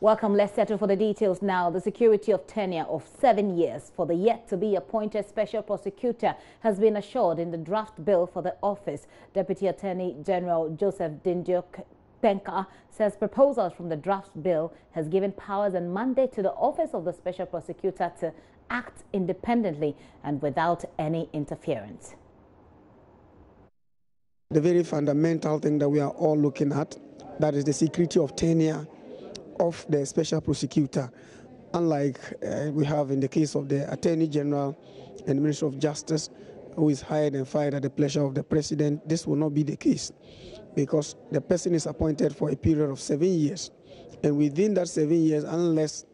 Welcome. Let's settle for the details now. The security of tenure of 7 years for the yet-to-be-appointed Special Prosecutor has been assured in the draft bill for the office. Deputy Attorney General Joseph Dindiok Penka says proposals from the draft bill has given powers and mandate to the Office of the Special Prosecutor to act independently and without any interference. The very fundamental thing that we are all looking at, that is the security of tenure of the Special Prosecutor. Unlike we have in the case of the Attorney General and the Minister of Justice, who is hired and fired at the pleasure of the President, this will not be the case, because the person is appointed for a period of 7 years. And within that 7 years, unless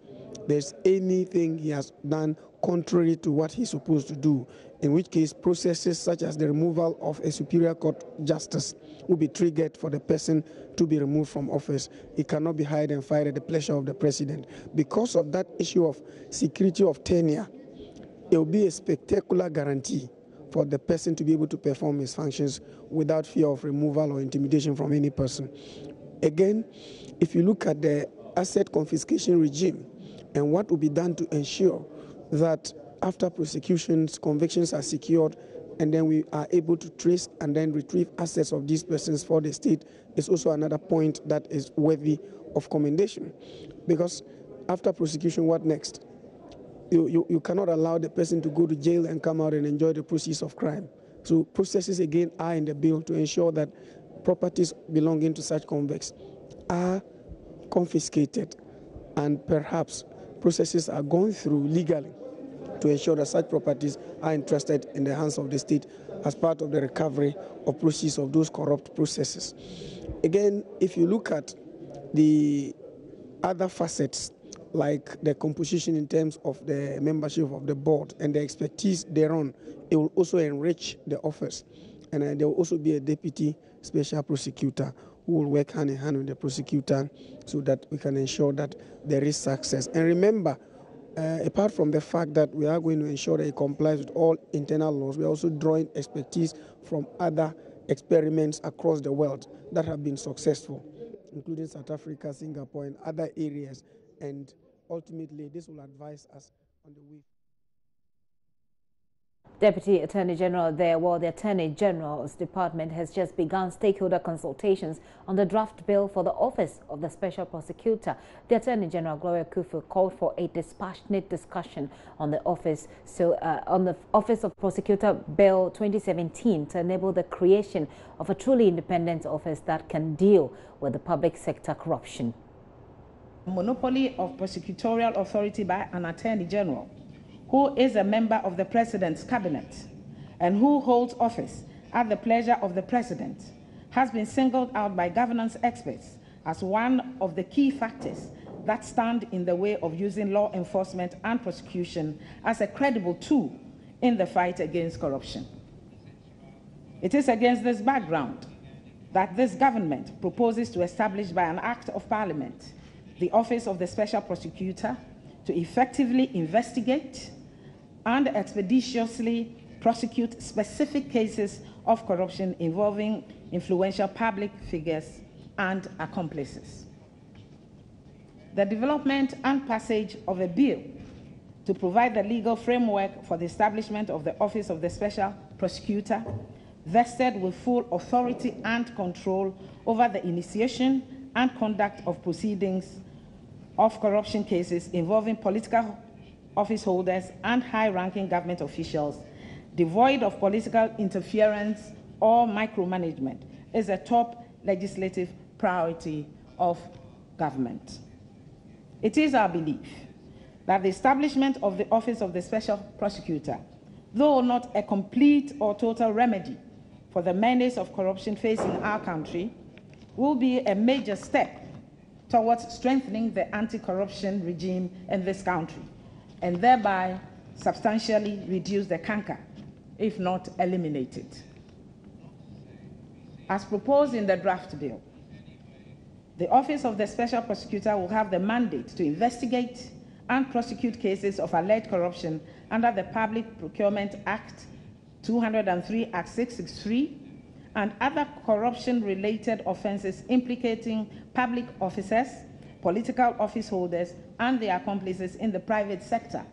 there's anything he has done contrary to what he's supposed to do, in which case processes such as the removal of a Superior Court justice will be triggered for the person to be removed from office. He cannot be hired and fired at the pleasure of the President. Because of that issue of security of tenure, it will be a spectacular guarantee for the person to be able to perform his functions without fear of removal or intimidation from any person. Again, if you look at the asset confiscation regime and what will be done to ensure that after prosecutions, convictions are secured, and then we are able to trace and then retrieve assets of these persons for the state, is also another point that is worthy of commendation. Because after prosecution, what next? You cannot allow the person to go to jail and come out and enjoy the proceeds of crime. So processes again are in the bill to ensure that properties belonging to such convicts are confiscated, and perhaps processes are gone through legally to ensure that such properties are entrusted in the hands of the state as part of the recovery of proceeds of those corrupt processes. Again, if you look at the other facets, like the composition in terms of the membership of the board and the expertise thereon, it will also enrich the office. And there will also be a deputy special prosecutor who will work hand in hand with the prosecutor so that we can ensure that there is success. And remember, apart from the fact that we are going to ensure that it complies with all internal laws, we are also drawing expertise from other experiments across the world that have been successful, including South Africa, Singapore, and other areas. And ultimately, this will advise us on the way. Deputy Attorney General there, the Attorney General's Department has just begun stakeholder consultations on the draft bill for the Office of the Special Prosecutor. The Attorney General, Gloria Kufu, called for a dispassionate discussion on the Office of Prosecutor Bill 2017 to enable the creation of a truly independent office that can deal with the public sector corruption. Monopoly of prosecutorial authority by an Attorney General who is a member of the President's cabinet and who holds office at the pleasure of the President has been singled out by governance experts as one of the key factors that stand in the way of using law enforcement and prosecution as a credible tool in the fight against corruption. It is against this background that this government proposes to establish by an Act of Parliament the Office of the Special Prosecutor to effectively investigate and expeditiously prosecute specific cases of corruption involving influential public figures and accomplices. The development and passage of a bill to provide the legal framework for the establishment of the Office of the Special Prosecutor, vested with full authority and control over the initiation and conduct of proceedings of corruption cases involving political office holders and high-ranking government officials, devoid of political interference or micromanagement, is a top legislative priority of government. It is our belief that the establishment of the Office of the Special Prosecutor, though not a complete or total remedy for the menace of corruption facing our country, will be a major step towards strengthening the anti-corruption regime in this country, and thereby substantially reduce the canker, if not eliminate it. As proposed in the draft bill, the Office of the Special Prosecutor will have the mandate to investigate and prosecute cases of alleged corruption under the Public Procurement Act 203, Act 663, and other corruption-related offenses implicating public officers, political office holders, and their accomplices in the private sector,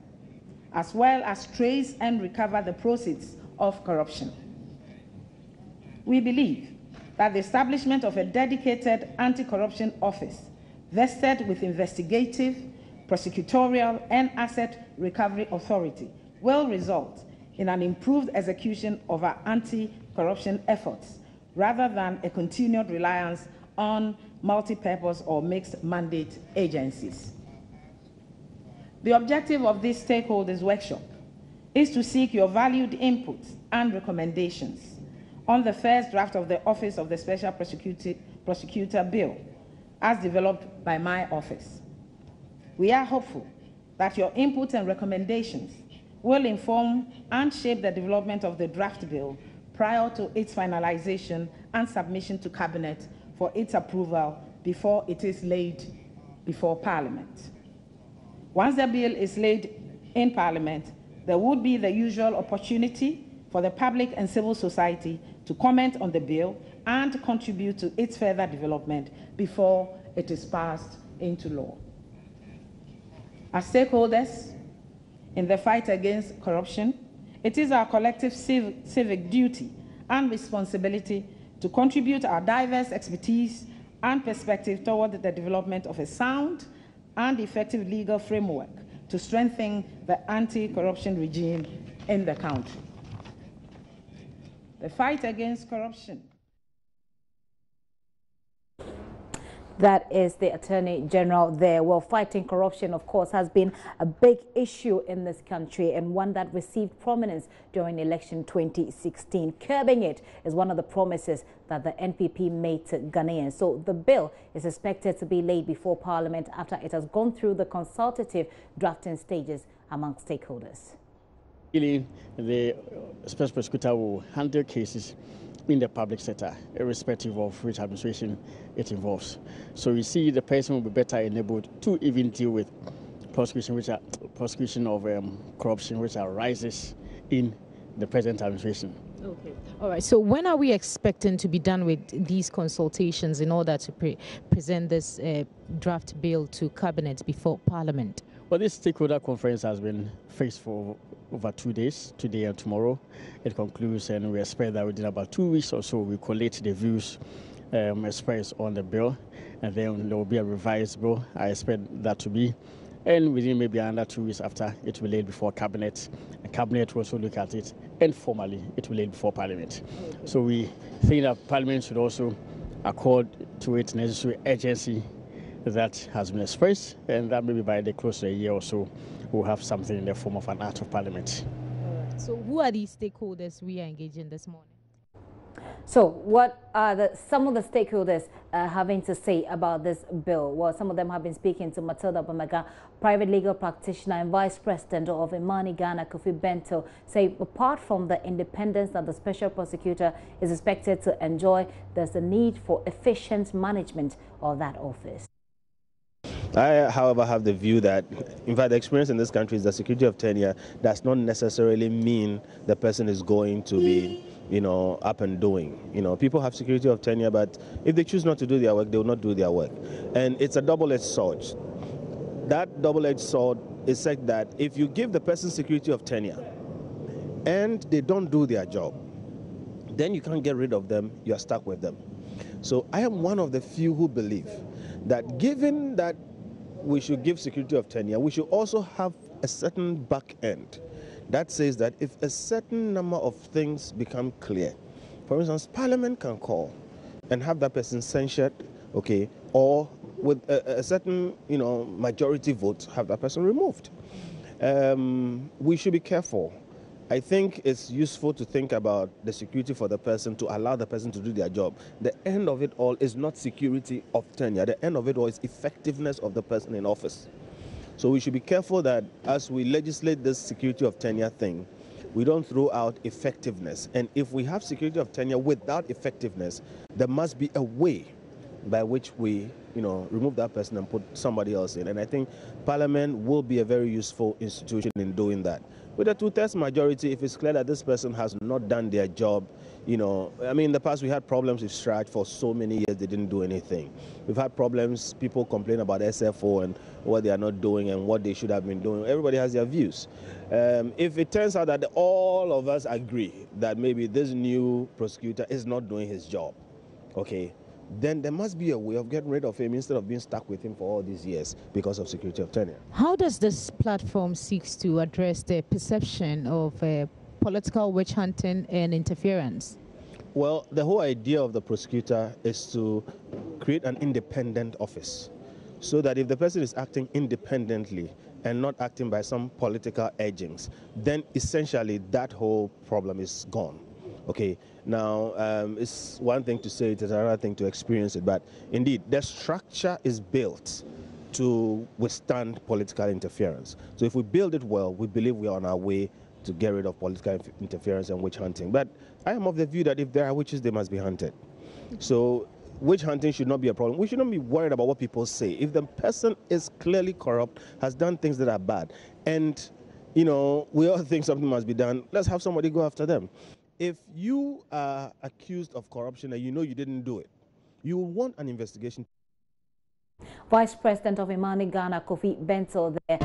as well as trace and recover the proceeds of corruption. We believe that the establishment of a dedicated anti-corruption office vested with investigative, prosecutorial, and asset recovery authority will result in an improved execution of our anti-corruption efforts, rather than a continued reliance on multi-purpose or mixed mandate agencies. The objective of this stakeholders workshop is to seek your valued inputs and recommendations on the first draft of the Office of the Special Prosecutor Bill, as developed by my office. We are hopeful that your input and recommendations will inform and shape the development of the draft bill prior to its finalization and submission to Cabinet for its approval before it is laid before Parliament. Once the bill is laid in Parliament, there would be the usual opportunity for the public and civil society to comment on the bill and contribute to its further development before it is passed into law. As stakeholders in the fight against corruption, it is our collective civic duty and responsibility to contribute our diverse expertise and perspective toward the development of a sound and effective legal framework to strengthen the anti-corruption regime in the country. The fight against corruption. That is the Attorney General there. Well, fighting corruption, of course, has been a big issue in this country and one that received prominence during election 2016. Curbing it is one of the promises that the NPP made to Ghanaians. So the bill is expected to be laid before Parliament after it has gone through the consultative drafting stages among stakeholders. The Special Prosecutor will handle cases in the public sector, irrespective of which administration it involves. So you see, the person will be better enabled to even deal with prosecution of corruption which arises in the present administration. Okay. All right. So when are we expecting to be done with these consultations in order to present this draft bill to Cabinet before Parliament? Well, this stakeholder conference has been fixed for over 2 days, today and tomorrow. It concludes, and we expect that within about 2 weeks or so, we collate the views expressed on the bill, and then there will be a revised bill. I expect that to be, and within maybe another 2 weeks after, it will be laid before Cabinet. And Cabinet will also look at it, and formally, it will be laid before Parliament. Okay. So we think that Parliament should also accord to it necessary urgency that has been expressed, and that maybe by the close of a year or so, we'll have something in the form of an Act of Parliament. All right. So who are these stakeholders we are engaging this morning? So what are some of the stakeholders having to say about this bill? Well, some of them have been speaking to Matilda Bamaga, private legal practitioner and vice president of Imani Ghana, Kofi Bento, say apart from the independence that the special prosecutor is expected to enjoy, there's a need for efficient management of that office. I, however, have the view that, in fact, the experience in this country is that security of tenure does not necessarily mean the person is going to be, up and doing. People have security of tenure, but if they choose not to do their work, they will not do their work. And it's a double-edged sword. That double-edged sword is such that if you give the person security of tenure and they don't do their job, then you can't get rid of them, you are stuck with them. So I am one of the few who believe that given that we should give security of tenure, we should also have a certain back end that says that if a certain number of things become clear, for instance, Parliament can call and have that person censured, okay, or with a certain, majority vote, have that person removed. We should be careful. I think it's useful to think about the security for the person, to allow the person to do their job. The end of it all is not security of tenure. The end of it all is effectiveness of the person in office. So we should be careful that as we legislate this security of tenure thing, we don't throw out effectiveness. And if we have security of tenure without effectiveness, there must be a way by which we, remove that person and put somebody else in. And I think Parliament will be a very useful institution in doing that. with a 2/3 majority, if it's clear that this person has not done their job, you know, I mean, in the past we had problems with Strat for so many years, they didn't do anything. We've had problems, people complain about SFO and what they are not doing and what they should have been doing. Everybody has their views. If it turns out that all of us agree that maybe this new prosecutor is not doing his job, okay, then there must be a way of getting rid of him instead of being stuck with him for all these years because of security of tenure. How does this platform seek to address the perception of political witch hunting and interference? Well, the whole idea of the prosecutor is to create an independent office so that if the person is acting independently and not acting by some political edgings, then essentially that whole problem is gone. Okay, now it's one thing to say it, it's another thing to experience it, but indeed the structure is built to withstand political interference. So if we build it well, we believe we are on our way to get rid of political interference and witch hunting. But I am of the view that if there are witches, they must be hunted. So witch hunting should not be a problem. We should not be worried about what people say. If the person is clearly corrupt, has done things that are bad, and you know, we all think something must be done, let's have somebody go after them. If you are accused of corruption and you know you didn't do it, you will want an investigation. Vice President of Imani Ghana, Kofi Bento there.